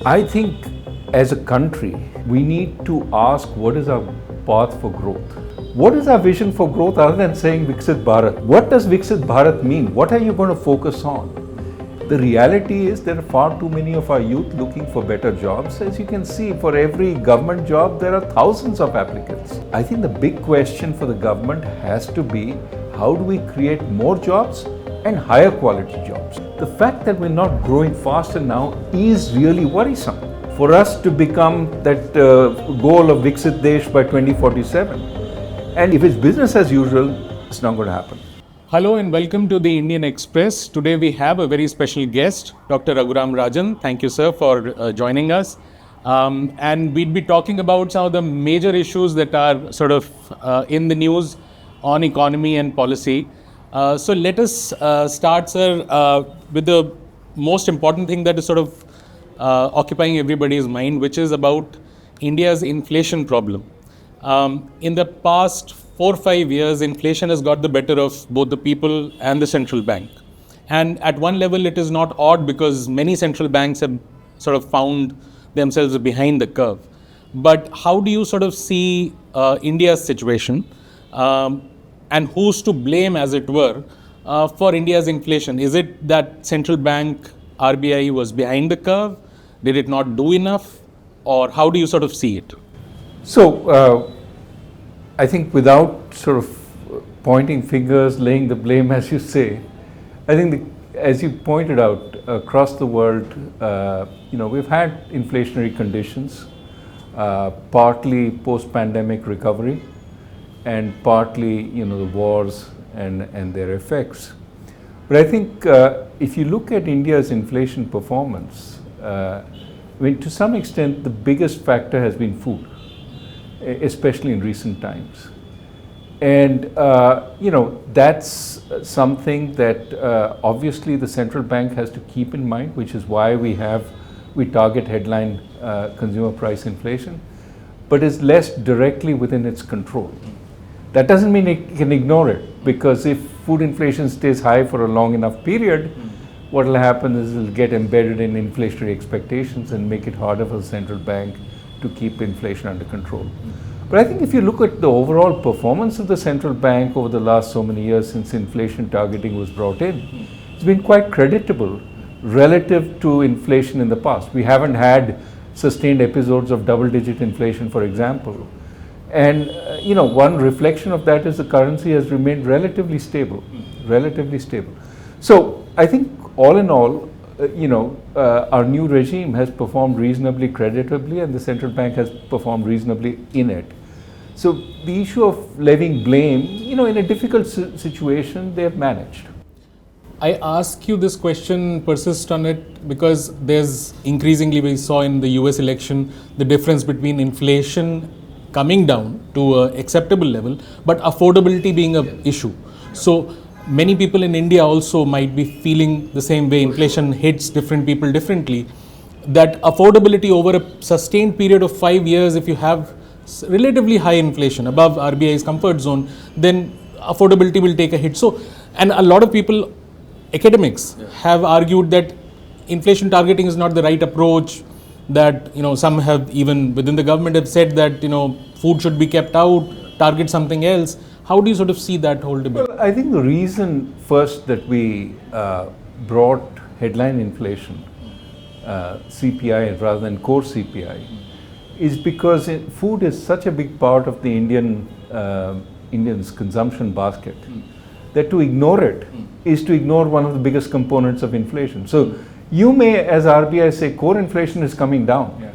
I think as a country, we need to ask what is our path for growth? What is our vision for growth other than saying Viksit Bharat? What does Viksit Bharat mean? What are you going to focus on? The reality is there are far too many of our youth looking for better jobs. As you can see, for every government job, there are thousands of applicants. I think the big question for the government has to be how do we create more jobs and higher quality jobs? The fact that we're not growing faster now is really worrisome. For us to become that goal of Viksit Desh by 2047, and if it's business as usual, it's not going to happen. Hello and welcome to the Indian Express. Today we have a very special guest, Dr. Raghuram Rajan. Thank you, sir, for joining us. And we'd be talking about some of the major issues that are sort of in the news on economy and policy. So let us start, sir, with the most important thing that is sort of occupying everybody's mind, which is about India's inflation problem. In the past 4 or 5 years, inflation has got the better of both the people and the central bank. And at one level, it is not odd because many central banks have sort of found themselves behind the curve. But how do you sort of see India's situation and who's to blame, as it were, for India's inflation? Is it that central bank, RBI, was behind the curve? Did it not do enough? Or how do you sort of see it? So, I think without sort of pointing fingers, laying the blame, as you say, I think as you pointed out, across the world, we've had inflationary conditions, partly post-pandemic recovery, and partly, the wars and their effects. But I think if you look at India's inflation performance, to some extent, the biggest factor has been food, especially in recent times. And, that's something that obviously the central bank has to keep in mind, which is why we target headline consumer price inflation, but is less directly within its control. That doesn't mean it can ignore it, because if food inflation stays high for a long enough period, what will happen is it will get embedded in inflationary expectations and make it harder for the central bank to keep inflation under control. But I think if you look at the overall performance of the central bank over the last so many years since inflation targeting was brought in, it's been quite creditable relative to inflation in the past. We haven't had sustained episodes of double-digit inflation, for example. And, one reflection of that is the currency has remained relatively stable. So I think all in all, our new regime has performed reasonably creditably and the central bank has performed reasonably in it. So the issue of levying blame, in a difficult situation, they have managed. I ask you this question, persist on it, because there's increasingly, we saw in the US election, the difference between inflation coming down to an acceptable level, but affordability being an issue. So many people in India also might be feeling the same way. Inflation hits different people differently. That affordability over a sustained period of 5 years, if you have relatively high inflation above RBI's comfort zone, then affordability will take a hit. So, and a lot of people, academics, have argued that inflation targeting is not the right approach, that, some have even within the government have said that, food should be kept out, target something else. How do you sort of see that whole debate? Well, I think the reason first that we brought headline inflation, CPI rather than core CPI, is because food is such a big part of the Indians' consumption basket that to ignore it is to ignore one of the biggest components of inflation. So you may, as RBI, say core inflation is coming down. Yeah.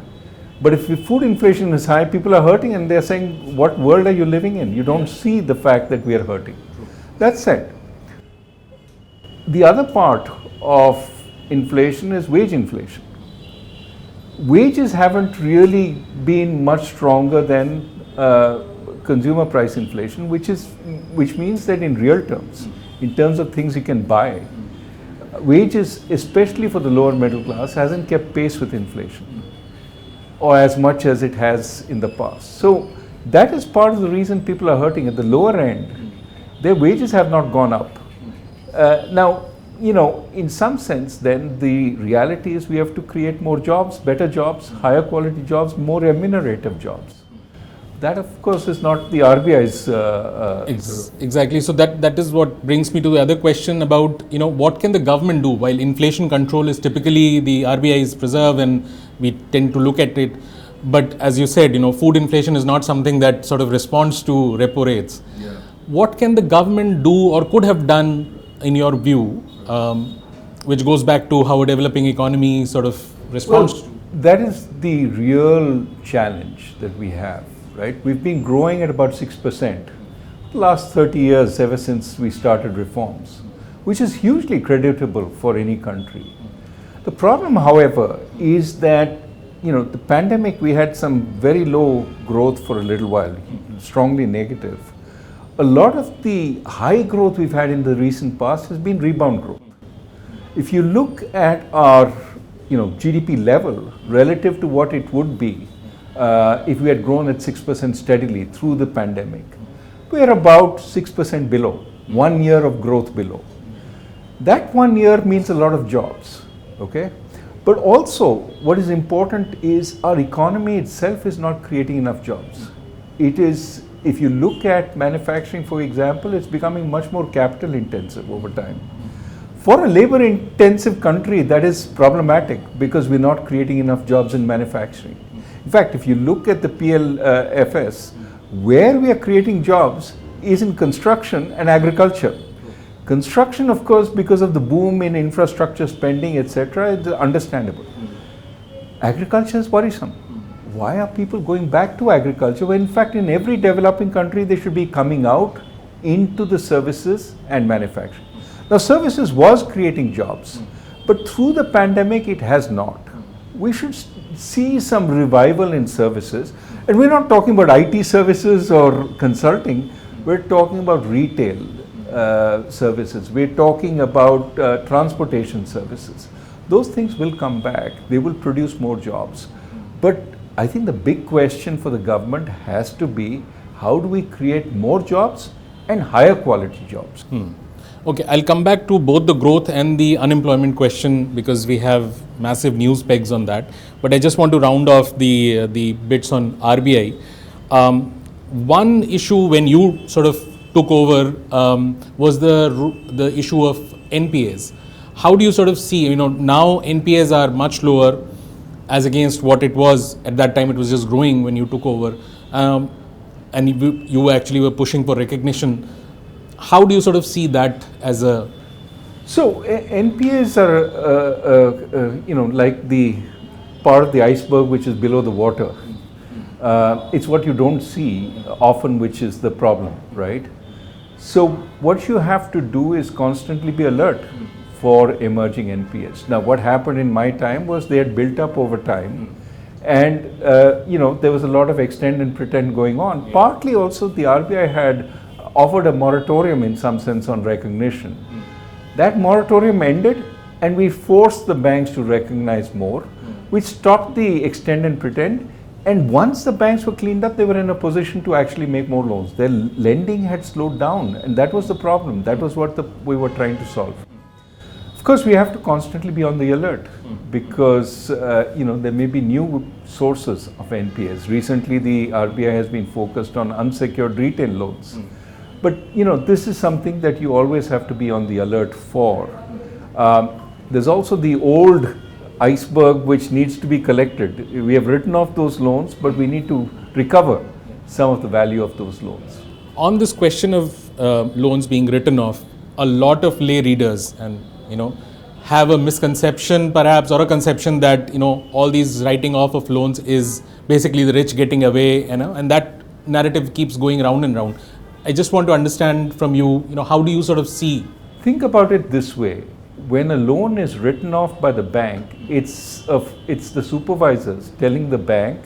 But if food inflation is high, people are hurting and they're saying, what world are you living in? You don't see the fact that we are hurting. True. That said, the other part of inflation is wage inflation. Wages haven't really been much stronger than consumer price inflation, which means that in real terms, in terms of things you can buy, wages, especially for the lower middle class, hasn't kept pace with inflation, or as much as it has in the past. So that is part of the reason people are hurting. At the lower end, their wages have not gone up. Now, in some sense, then the reality is we have to create more jobs, better jobs, higher quality jobs, more remunerative jobs. That, of course, is not the RBI's. Exactly. So that is what brings me to the other question about, what can the government do while inflation control is typically the RBI's preserve and we tend to look at it. But as you said, food inflation is not something that sort of responds to repo rates. Yeah. What can the government do or could have done, in your view, which goes back to how a developing economy sort of responds to? That is the real challenge that we have. Right? We've been growing at about 6% the last 30 years, ever since we started reforms, which is hugely creditable for any country. The problem, however, is that the pandemic, we had some very low growth for a little while, strongly negative. A lot of the high growth we've had in the recent past has been rebound growth. If you look at our GDP level relative to what it would be if we had grown at 6% steadily through the pandemic, we are about 6% below, 1 year of growth below. That 1 year means a lot of jobs, okay? But also, what is important is our economy itself is not creating enough jobs. It is, if you look at manufacturing, for example, it's becoming much more capital intensive over time. For a labor intensive country, that is problematic because we're not creating enough jobs in manufacturing. In fact, if you look at the PLFS, where we are creating jobs is in construction and agriculture. Construction, of course, because of the boom in infrastructure spending, etc., is understandable. Agriculture is worrisome. Why are people going back to agriculture when, in fact, in every developing country, they should be coming out into the services and manufacturing? Now, services was creating jobs, but through the pandemic, it has not. We should see some revival in services, and we're not talking about IT services or consulting, we're talking about retail services, we're talking about transportation services. Those things will come back, they will produce more jobs. But I think the big question for the government has to be, how do we create more jobs and higher quality jobs? Okay, I'll come back to both the growth and the unemployment question because we have massive news pegs on that. But I just want to round off the bits on RBI. One issue when you sort of took over was the issue of NPAs. How do you sort of see, now NPAs are much lower as against what it was at that time. It was just growing when you took over, and you actually were pushing for recognition. How do you sort of see that as a... So NPAs are, like the part of the iceberg which is below the water. It's what you don't see often which is the problem, right? So what you have to do is constantly be alert for emerging NPAs. Now, what happened in my time was they had built up over time, and there was a lot of extend and pretend going on. Partly also the RBI had offered a moratorium in some sense on recognition. That moratorium ended, and we forced the banks to recognize more, which stopped the extend and pretend. And once the banks were cleaned up, they were in a position to actually make more loans. Their lending had slowed down, and that was the problem. That was what we were trying to solve. Of course, we have to constantly be on the alert because there may be new sources of NPAs. Recently, the RBI has been focused on unsecured retail loans. But this is something that you always have to be on the alert for. There's also the old iceberg which needs to be collected. We have written off those loans, but we need to recover some of the value of those loans. On this question of loans being written off, a lot of lay readers and have a misconception perhaps, or a conception that all these writing off of loans is basically the rich getting away, and that narrative keeps going round and round. I just want to understand from you, how do you sort of see? Think about it this way. When a loan is written off by the bank, it's the supervisors telling the bank,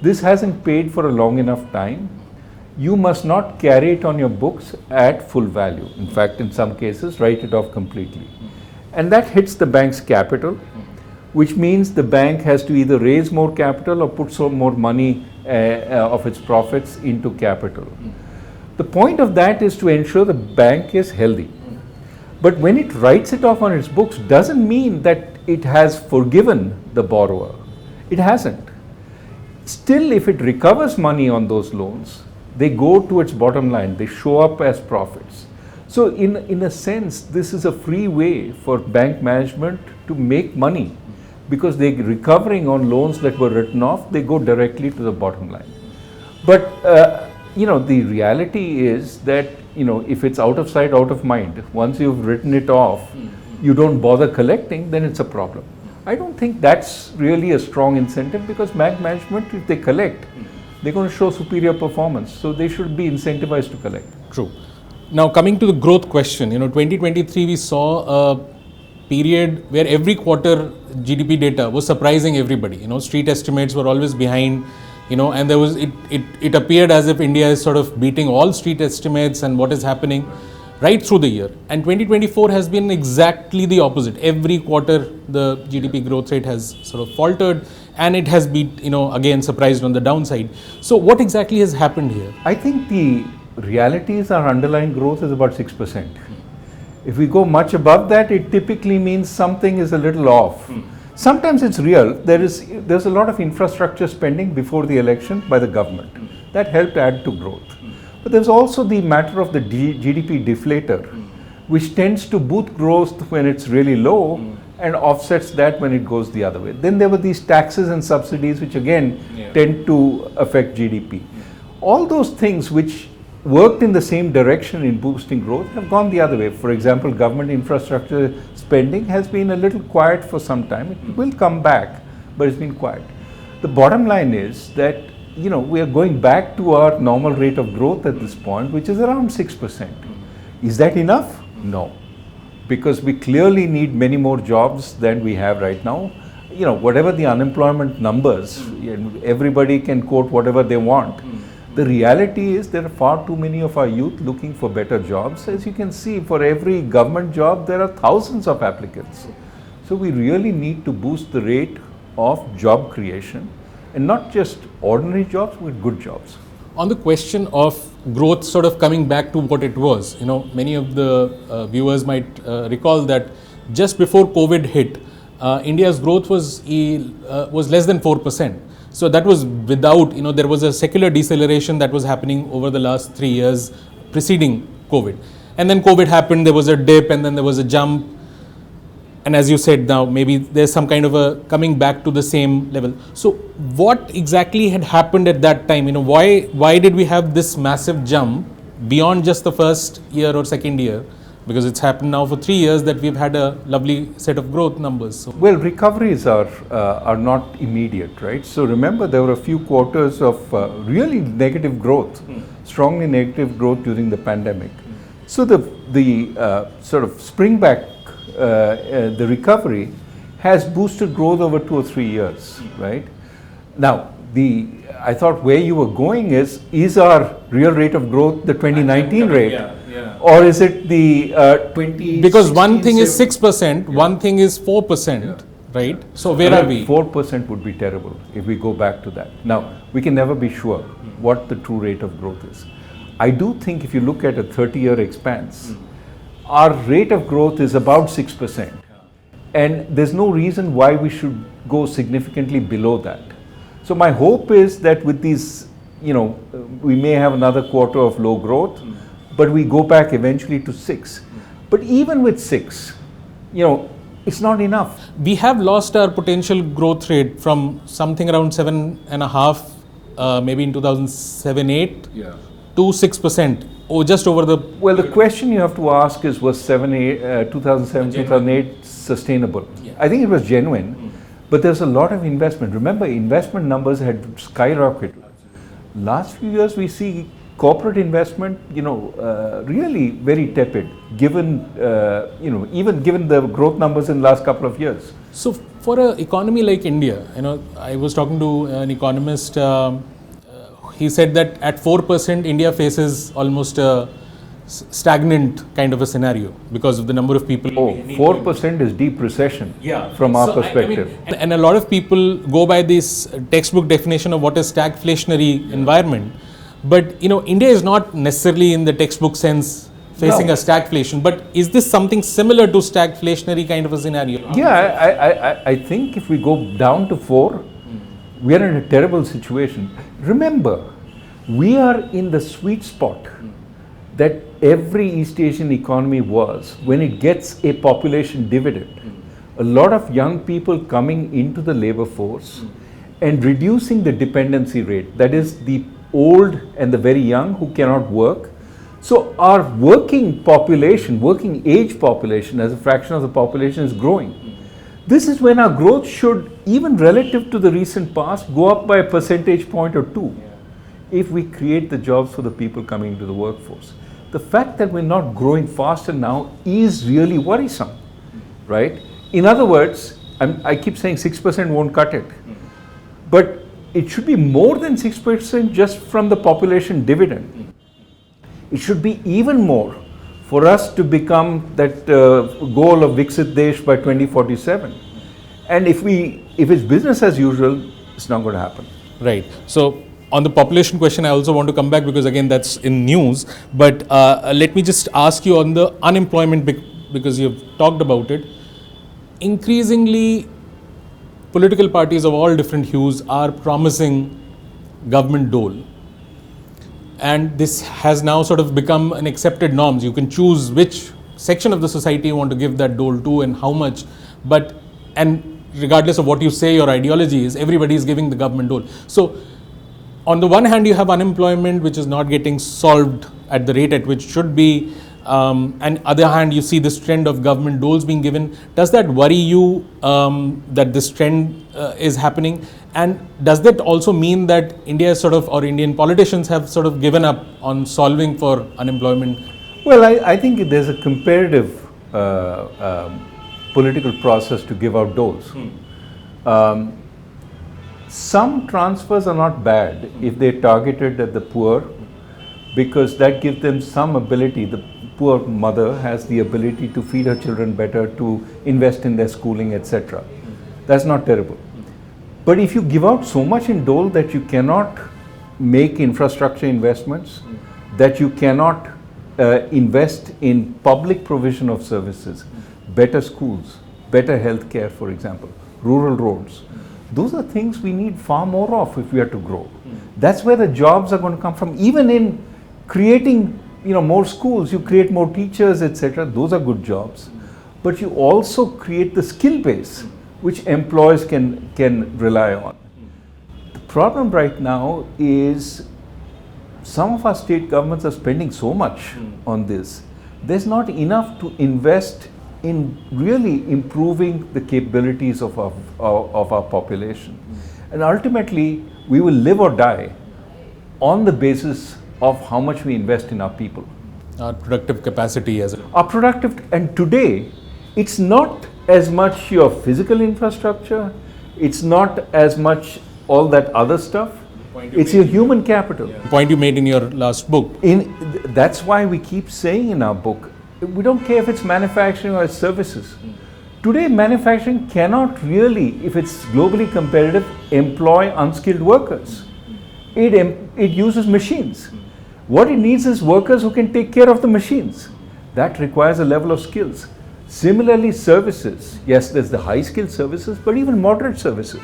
this hasn't paid for a long enough time. You must not carry it on your books at full value. In fact, in some cases, write it off completely. And that hits the bank's capital, which means the bank has to either raise more capital or put some more money of its profits into capital. The point of that is to ensure the bank is healthy. But when it writes it off on its books, doesn't mean that it has forgiven the borrower. It hasn't. Still, if it recovers money on those loans, they go to its bottom line, they show up as profits. So in a sense, this is a free way for bank management to make money, because they're recovering on loans that were written off, they go directly to the bottom line. But the reality is that if it's out of sight, out of mind, once you've written it off, you don't bother collecting, then it's a problem. I don't think that's really a strong incentive, because bank management, if they collect, they're going to show superior performance. So they should be incentivized to collect. True. Now coming to the growth question, 2023 we saw a period where every quarter GDP data was surprising everybody. Street estimates were always behind, and there was it appeared as if India is sort of beating all street estimates and what is happening right through the year. And 2024 has been exactly the opposite. Every quarter the GDP growth rate has sort of faltered, and it has been, again surprised on the downside. So what exactly has happened here? I think the reality is our underlying growth is about 6%. If we go much above that, it typically means something is a little off. Sometimes it's real. There's a lot of infrastructure spending before the election by the government. That helped add to growth. But there's also the matter of the GDP deflator, which tends to boost growth when it's really low and offsets that when it goes the other way. Then there were these taxes and subsidies, which again tend to affect GDP. All those things which worked in the same direction in boosting growth have gone the other way. For example, government infrastructure spending has been a little quiet for some time. It will come back, but it's been quiet. The bottom line is that we are going back to our normal rate of growth at this point, which is around 6%. Is that enough? No, because we clearly need many more jobs than we have right now. Whatever the unemployment numbers, everybody can quote whatever they want. The reality is there are far too many of our youth looking for better jobs. As you can see, for every government job, there are thousands of applicants. So we really need to boost the rate of job creation, and not just ordinary jobs, but good jobs. On the question of growth sort of coming back to what it was, many of the viewers might recall that just before COVID hit, India's growth was less than 4%. So that was without, there was a secular deceleration that was happening over the last 3 years preceding COVID. And then COVID happened, there was a dip, and then there was a jump. And as you said, now maybe there's some kind of a coming back to the same level. So what exactly had happened at that time? Why did we have this massive jump beyond just the first year or second year? Because it's happened now for 3 years that we've had a lovely set of growth numbers. So. Well, recoveries are not immediate, right? So remember, there were a few quarters of really negative growth, strongly negative growth during the pandemic. So the sort of spring back, the recovery has boosted growth over 2 or 3 years, right? Now, I thought where you were going is our real rate of growth the 2019 rate? Or is it the 2016? Because one thing is 6%, one thing is 4%, right? So where are we? 4% would be terrible if we go back to that. Now, we can never be sure what the true rate of growth is. I do think if you look at a 30-year expanse, our rate of growth is about 6%. And there's no reason why we should go significantly below that. So my hope is that with these, we may have another quarter of low growth, but we go back eventually to 6. But even with 6, it's not enough. We have lost our potential growth rate from something around 7.5, maybe in 2007-8, to 6%. Just over the... Well, the question you have to ask is, was 2007, 2008 sustainable? I think it was genuine, but there's a lot of investment. Remember, investment numbers had skyrocketed. Last few years, we see corporate investment, really very tepid, given, even given the growth numbers in the last couple of years. So for an economy like India, I was talking to an economist, he said that at 4%, India faces almost a stagnant kind of a scenario because of the number of people. 4% is deep recession from our perspective. And a lot of people go by this textbook definition of what is stagflationary environment. But India is not necessarily in the textbook sense facing No. a stagflation. But is this something similar to stagflationary kind of a scenario? Yeah, I think if we go down to 4, we are in a terrible situation. Remember, we are in the sweet spot that every East Asian economy was when it gets a population dividend. A lot of young people coming into the labor force and reducing the dependency rate, that is the old and the very young who cannot work. So our working population, working age population as a fraction of the population is growing. This is when our growth should, even relative to the recent past, go up by a percentage point or 2 if we create the jobs for the people coming into the workforce. The fact that we're not growing faster now is really worrisome, right? In other words, I keep saying 6% won't cut it, but it should be more than 6% just from the population dividend. It should be even more for us to become that goal of Viksit Desh by 2047. And if it's business as usual, it's not going to happen. Right. So on the population question, I also want to come back because again, that's in news. But let me just ask you on the unemployment because you've talked about it. Increasingly, political parties of all different hues are promising government dole. And this has now sort of become an accepted norms. You can choose which section of the society you want to give that dole to and how much. And regardless of what you say your ideology is, everybody is giving the government dole. So on the one hand, you have unemployment, which is not getting solved at the rate at which should be. And other hand, you see this trend of government doles being given. Does that worry you that this trend is happening? And does that also mean that India or Indian politicians have sort of given up on solving for unemployment? Well, I think there's a comparative political process to give out doles. Some transfers are not bad if they're targeted at the poor, because that gives them some ability. The poor mother has the ability to feed her children better, to invest in their schooling, etc. That's not terrible. But if you give out so much in dole that you cannot make infrastructure investments, that you cannot invest in public provision of services, better schools, better health care, for example, rural roads, those are things we need far more of if we are to grow. That's where the jobs are going to come from. Even in creating more schools, you create more teachers, etc. Those are good jobs. But you also create the skill base which employers can rely on. The problem right now is some of our state governments are spending so much on this. There's not enough to invest in really improving the capabilities of our population. And ultimately, we will live or die on the basis of how much we invest in our people. Our productive capacity as a... Our productive, and today, it's not as much your physical infrastructure, it's not as much all that other stuff, it's your human capital. The point you made in your last book. That's why we keep saying in our book, we don't care if it's manufacturing or it's services. Today, manufacturing cannot really, if it's globally competitive, employ unskilled workers. It uses machines. What it needs is workers who can take care of the machines. That requires a level of skills. Similarly, services. Yes, there's the high-skilled services, but even moderate services.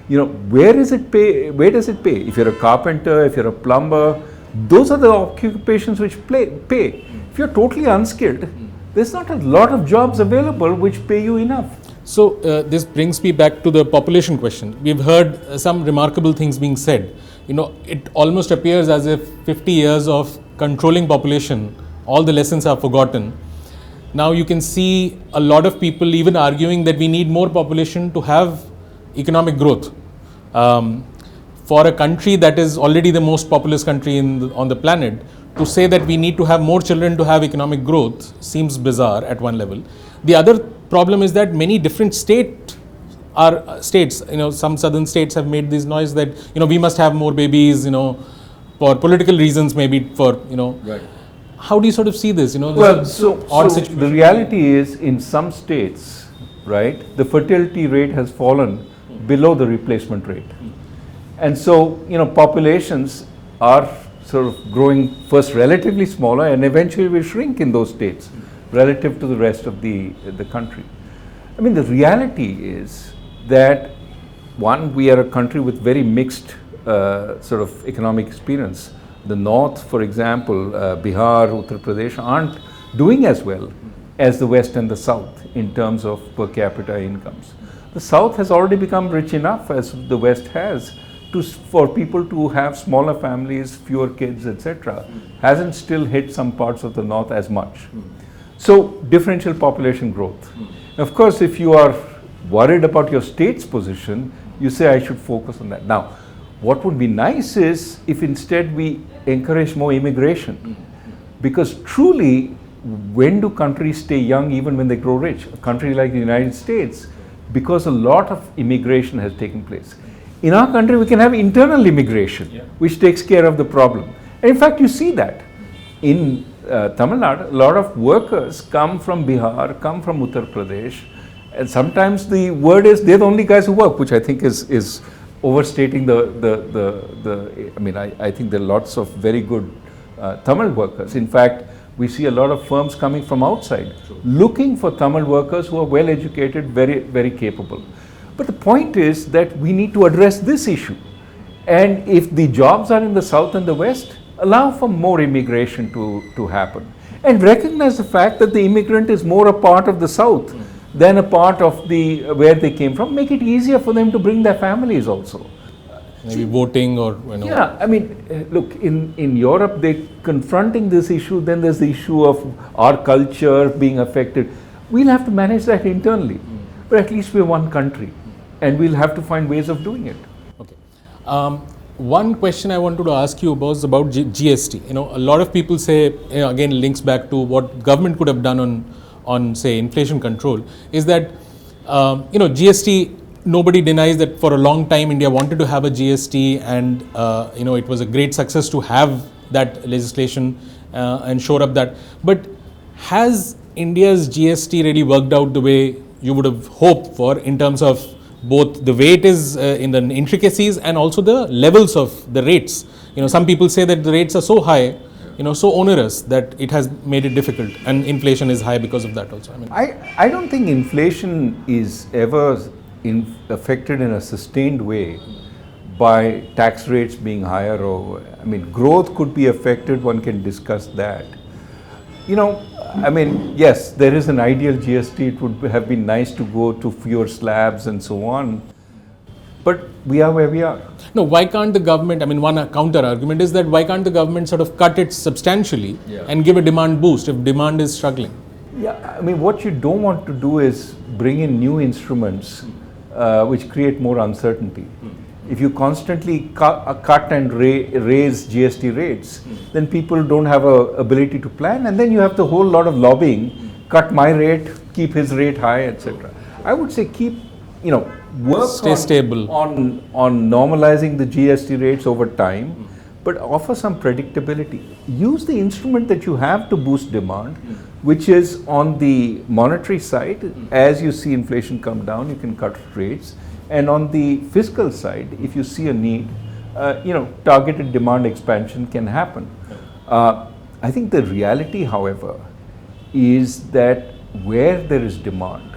Where does it pay? If you're a carpenter, if you're a plumber, those are the occupations which pay. If you're totally unskilled, there's not a lot of jobs available which pay you enough. So this brings me back to the population question. We've heard some remarkable things being said. It almost appears as if 50 years of controlling population, all the lessons are forgotten. Now you can see a lot of people even arguing that we need more population to have economic growth. For a country that is already the most populous country on the planet, to say that we need to have more children to have economic growth seems bizarre at one level. The other problem is that many different states, some southern states have made this noise that, we must have more babies, for political reasons, maybe for, Right. How do you sort of see this? The reality is in some states, right, the fertility rate has fallen below the replacement rate. And so, populations are sort of growing first relatively smaller and eventually will shrink in those states relative to the rest of the country. I mean, the reality is that, one, we are a country with very mixed sort of economic experience. The north, for example, Bihar, Uttar Pradesh, aren't doing as well as the west and the south in terms of per capita incomes. The south has already become rich enough, as the west has, for people to have smaller families, fewer kids, etc. Hasn't still hit some parts of the north as much. So, differential population growth. Of course, if you are worried about your state's position, you say I should focus on that. Now, what would be nice is if instead we encourage more immigration, because truly, when do countries stay young even when they grow rich? A country like the United States, because a lot of immigration has taken place. In our country, we can have internal immigration, which takes care of the problem. And in fact, you see that in Tamil Nadu, a lot of workers come from Bihar, come from Uttar Pradesh, and sometimes the word is they're the only guys who work, which I think is overstating I mean, I think there are lots of very good Tamil workers. In fact, we see a lot of firms coming from outside, looking for Tamil workers who are well educated, very, very capable. But the point is that we need to address this issue. And if the jobs are in the south and the west, allow for more immigration to happen. And recognize the fact that the immigrant is more a part of the south than a part of where they came from. Make it easier for them to bring their families also. Maybe voting or, Yeah, I mean, look, in Europe, they're confronting this issue. Then there's the issue of our culture being affected. We'll have to manage that internally. But at least we're one country. And we'll have to find ways of doing it. Okay. One question I wanted to ask you was about GST. A lot of people say, again, links back to what government could have done on say, inflation control, is that, GST, nobody denies that for a long time India wanted to have a GST, and, it was a great success to have that legislation and shore up that. But has India's GST really worked out the way you would have hoped for, in terms of both the way it is in the intricacies and also the levels of the rates? Some people say that the rates are so high, so onerous, that it has made it difficult, and inflation is high because of that also. I don't think inflation is ever affected in a sustained way by tax rates being higher, or growth could be affected. One can discuss that. Yes, there is an ideal GST. It would have been nice to go to fewer slabs and so on. But we are where we are. No, why can't the government, one counter argument is that why can't the government sort of cut it substantially and give a demand boost if demand is struggling? Yeah, what you don't want to do is bring in new instruments which create more uncertainty. If you constantly cut and raise GST rates, then people don't have an ability to plan, and then you have the whole lot of lobbying, cut my rate, keep his rate high, etc. I would say stay stable on normalizing the GST rates over time, but offer some predictability. Use the instrument that you have to boost demand, which is on the monetary side. As you see inflation come down, you can cut rates. And on the fiscal side, if you see a need, targeted demand expansion can happen. I think the reality, however, is that where there is demand,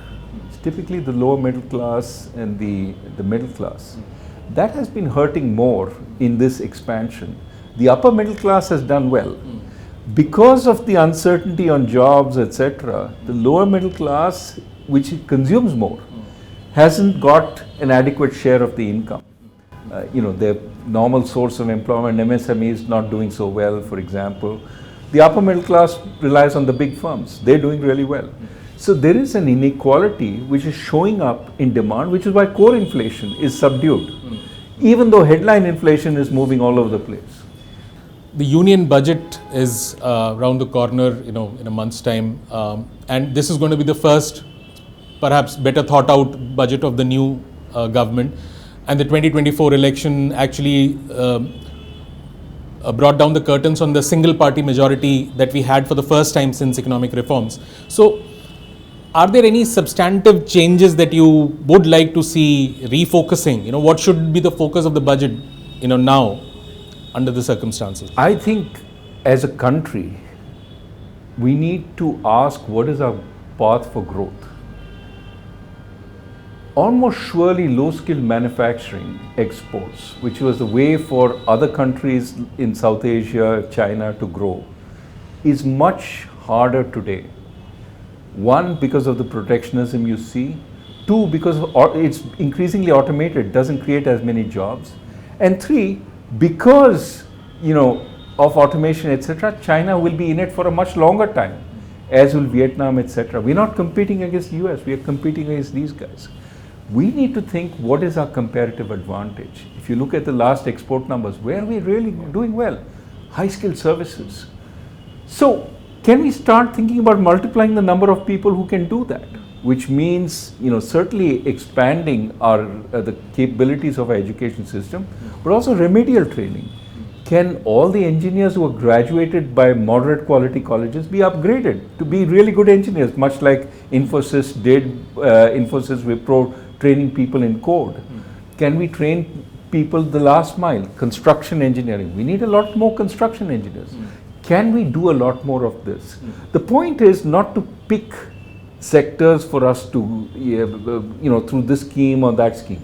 it's typically the lower middle class and the middle class. That has been hurting more in this expansion. The upper middle class has done well. Because of the uncertainty on jobs, etc., the lower middle class, which consumes more, hasn't got an adequate share of the income. Their normal source of employment, MSMEs, not doing so well, for example. The upper middle class relies on the big firms. They're doing really well. So there is an inequality which is showing up in demand, which is why core inflation is subdued, even though headline inflation is moving all over the place. The union budget is around the corner, in a month's time, and this is going to be the first, perhaps better thought out budget of the new government. And the 2024 election actually brought down the curtains on the single party majority that we had for the first time since economic reforms. So are there any substantive changes that you would like to see refocusing? What should be the focus of the budget, now? under the circumstances? I think as a country, we need to ask what is our path for growth. Almost surely low-skilled manufacturing exports, which was the way for other countries in South Asia, China to grow, is much harder today. One, because of the protectionism you see. Two, because it's increasingly automated, doesn't create as many jobs. And three, because of automation, etc., China will be in it for a much longer time, as will Vietnam, etc. We're not competing against the US, we are competing against these guys. We need to think, what is our comparative advantage? If you look at the last export numbers, where are we really doing well? High-skilled services. So can we start thinking about multiplying the number of people who can do that? Which means, certainly expanding the capabilities of our education system, but also remedial training. Can all the engineers who are graduated by moderate quality colleges be upgraded to be really good engineers, much like Infosys did, Infosys Wipro training people in code? Can we train people the last mile, construction engineering? We need a lot more construction engineers. Can we do a lot more of this? The point is not to pick sectors for us to, through this scheme or that scheme,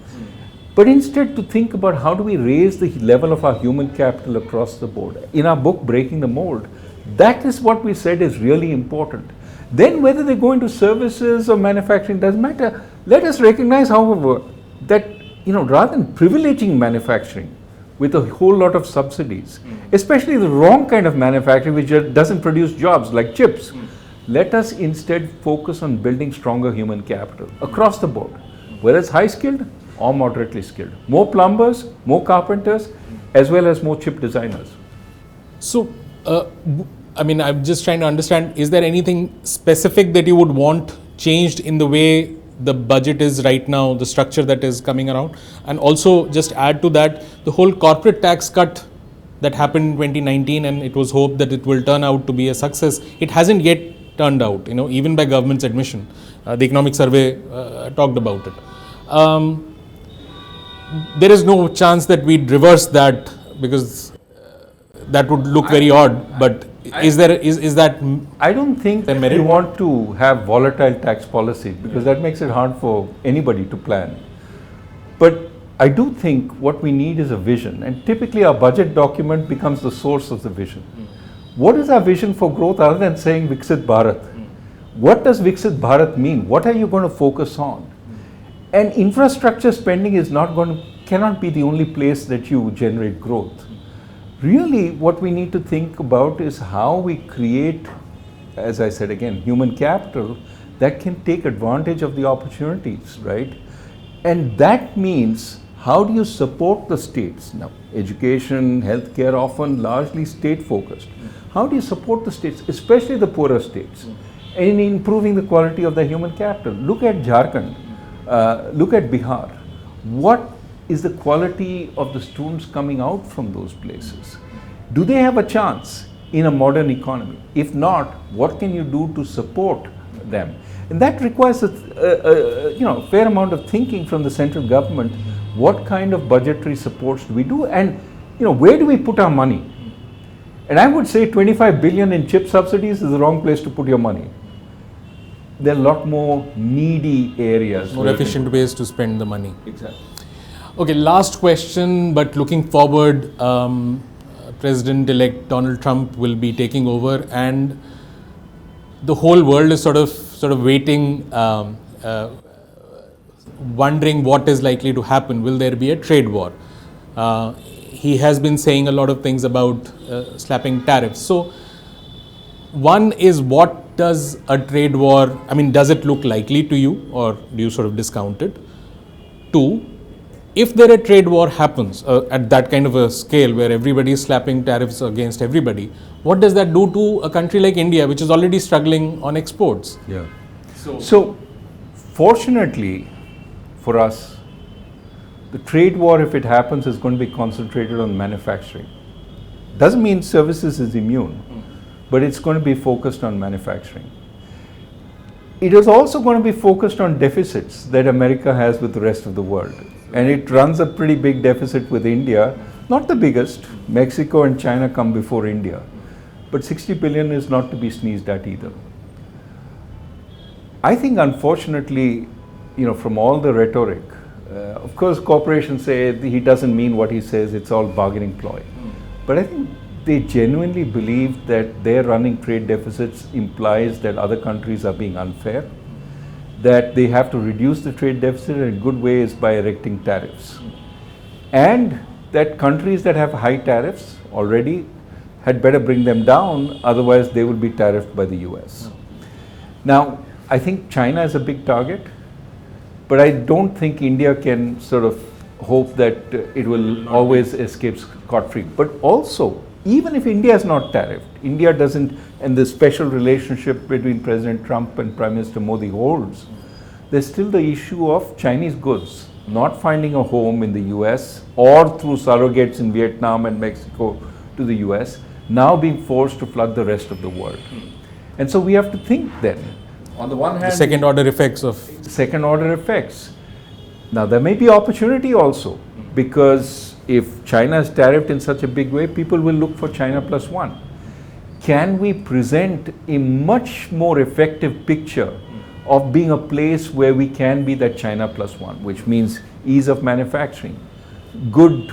but instead to think about how do we raise the level of our human capital across the board. In our book, Breaking the Mold, that is what we said is really important. Then whether they go into services or manufacturing doesn't matter. Let us recognize, however, that rather than privileging manufacturing with a whole lot of subsidies, especially the wrong kind of manufacturing which doesn't produce jobs like chips, let us instead focus on building stronger human capital across the board, whether it's high skilled or moderately skilled. More plumbers, more carpenters, as well as more chip designers. So, I'm just trying to understand, is there anything specific that you would want changed in the way the budget is right now, the structure that is coming around? And also just add to that, the whole corporate tax cut that happened in 2019, and it was hoped that it will turn out to be a success. It hasn't yet turned out, even by government's admission. The economic survey talked about it. There is no chance that we'd reverse that, because that would look very odd, but is that I don't think that you want to have volatile tax policy, because that makes it hard for anybody to plan. But I do think what we need is a vision, and typically our budget document becomes the source of the vision. What is our vision for growth other than saying Viksit Bharat? What does Viksit Bharat mean? What are you going to focus on? And infrastructure spending cannot be the only place that you generate growth. Really, what we need to think about is how we create, as I said again, human capital that can take advantage of the opportunities, right? And that means, how do you support the states? Now, education, healthcare, often largely state focused. How do you support the states, especially the poorer states, in improving the quality of the human capital? Look at Jharkhand, look at Bihar. What is the quality of the students coming out from those places? Do they have a chance in a modern economy? If not, what can you do to support them? And that requires a fair amount of thinking from the central government. What kind of budgetary supports do we do, and where do we put our money? And I would say 25 billion in chip subsidies is the wrong place to put your money. There are a lot more needy areas. More efficient ways to spend the money. Exactly. Okay, last question, but looking forward, President-elect Donald Trump will be taking over, and the whole world is sort of waiting, wondering what is likely to happen. Will there be a trade war? He has been saying a lot of things about slapping tariffs. So, one is, what does a trade war, does it look likely to you, or do you sort of discount it? Two, if there a trade war happens at that kind of a scale where everybody is slapping tariffs against everybody, what does that do to a country like India, which is already struggling on exports? Yeah. So fortunately for us, the trade war, if it happens, is going to be concentrated on manufacturing. Doesn't mean services is immune, but it's going to be focused on manufacturing. It is also going to be focused on deficits that America has with the rest of the world. And it runs a pretty big deficit with India, Not the biggest. Mexico and China come before India. But 60 billion is not to be sneezed at either. I think unfortunately, from all the rhetoric, of course corporations say he doesn't mean what he says, it's all bargaining ploy. But I think they genuinely believe that their running trade deficits implies that other countries are being unfair, that they have to reduce the trade deficit, and a good way is by erecting tariffs. And that countries that have high tariffs already had better bring them down, otherwise they will be tariffed by the US. Now, I think China is a big target, but I don't think India can sort of hope that it will always escape scot-free. But also, even if India is not tariffed, India doesn't, and the special relationship between President Trump and Prime Minister Modi holds, there's still the issue of Chinese goods not finding a home in the US or through surrogates in Vietnam and Mexico to the US, now being forced to flood the rest of the world. And so we have to think then, on the one hand, the second order effects. Now there may be opportunity also, because if China is tariffed in such a big way, people will look for China plus one. Can we present a much more effective picture of being a place where we can be that China plus one, which means ease of manufacturing, good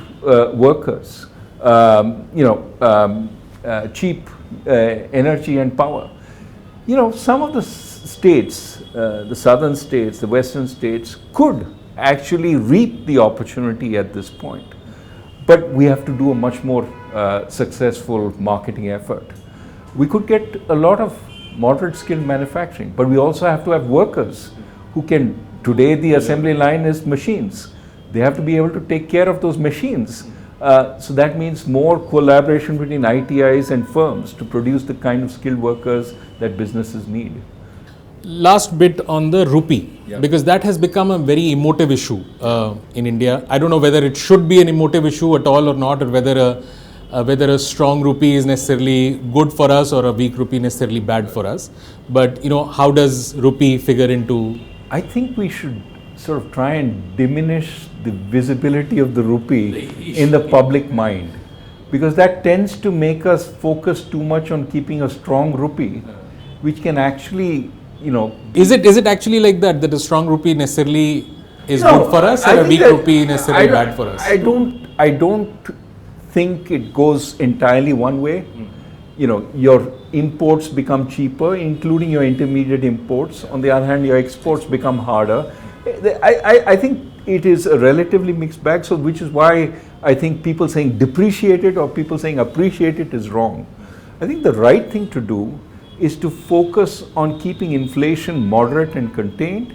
workers, cheap energy and power. Some of the states, the southern states, the western states could actually reap the opportunity at this point. But we have to do a much more successful marketing effort. We could get a lot of moderate skilled manufacturing, but we also have to have workers who can, today the assembly line is machines. They have to be able to take care of those machines. So that means more collaboration between ITIs and firms to produce the kind of skilled workers that businesses need. Last bit on the rupee, because that has become a very emotive issue in India. I don't know whether it should be an emotive issue at all or not, or whether a strong rupee is necessarily good for us or a weak rupee necessarily bad for us. But how does rupee figure into? I think we should sort of try and diminish the visibility of the rupee in the public mind, because that tends to make us focus too much on keeping a strong rupee, which can actually, Is it actually like that a strong rupee necessarily is good for us, or a weak rupee necessarily bad for us? I don't think it goes entirely one way. Your imports become cheaper, including your intermediate imports. On the other hand, your exports become harder. I think it is a relatively mixed bag, so which is why I think people saying depreciate it or people saying appreciate it is wrong. I think the right thing to do is to focus on keeping inflation moderate and contained,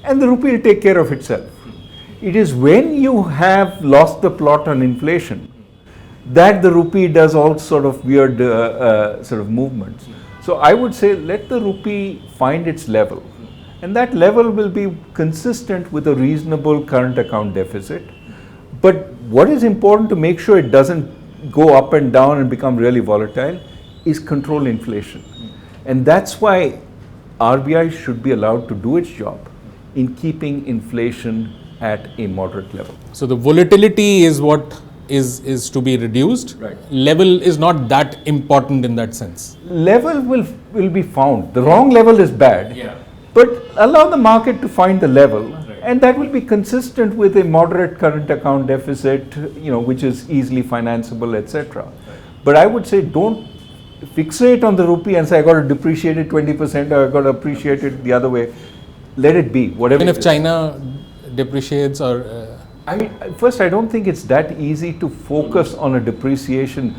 and the rupee will take care of itself. It is when you have lost the plot on inflation that the rupee does all sort of weird sort of movements. So I would say let the rupee find its level, and that level will be consistent with a reasonable current account deficit. But what is important to make sure it doesn't go up and down and become really volatile is control inflation. And that's why RBI should be allowed to do its job in keeping inflation at a moderate level. So the volatility is what is to be reduced. Right. Level is not that important in that sense. Level will be found. The wrong level is bad. Yeah. But allow the market to find the level, right, and that will be consistent with a moderate current account deficit, which is easily financeable, etc. Right. But I would say don't fixate on the rupee and say I got to depreciate it 20% or I got to appreciate it the other way. Let it be, whatever. Even if China depreciates or. First, I don't think it's that easy to focus on a depreciation.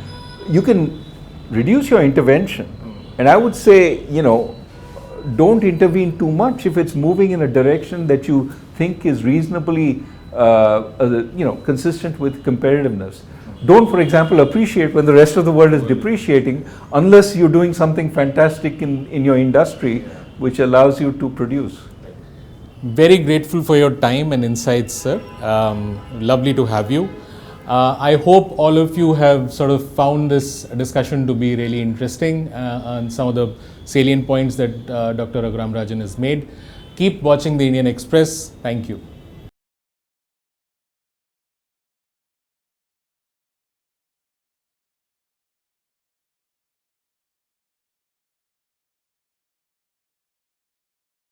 You can reduce your intervention, and I would say, don't intervene too much if it's moving in a direction that you think is reasonably, consistent with competitiveness. Don't, for example, appreciate when the rest of the world is depreciating unless you're doing something fantastic in your industry which allows you to produce. Very grateful for your time and insights, sir. Lovely to have you. I hope all of you have sort of found this discussion to be really interesting on some of the salient points that Dr. Raghuram Rajan has made. Keep watching the Indian Express. Thank you.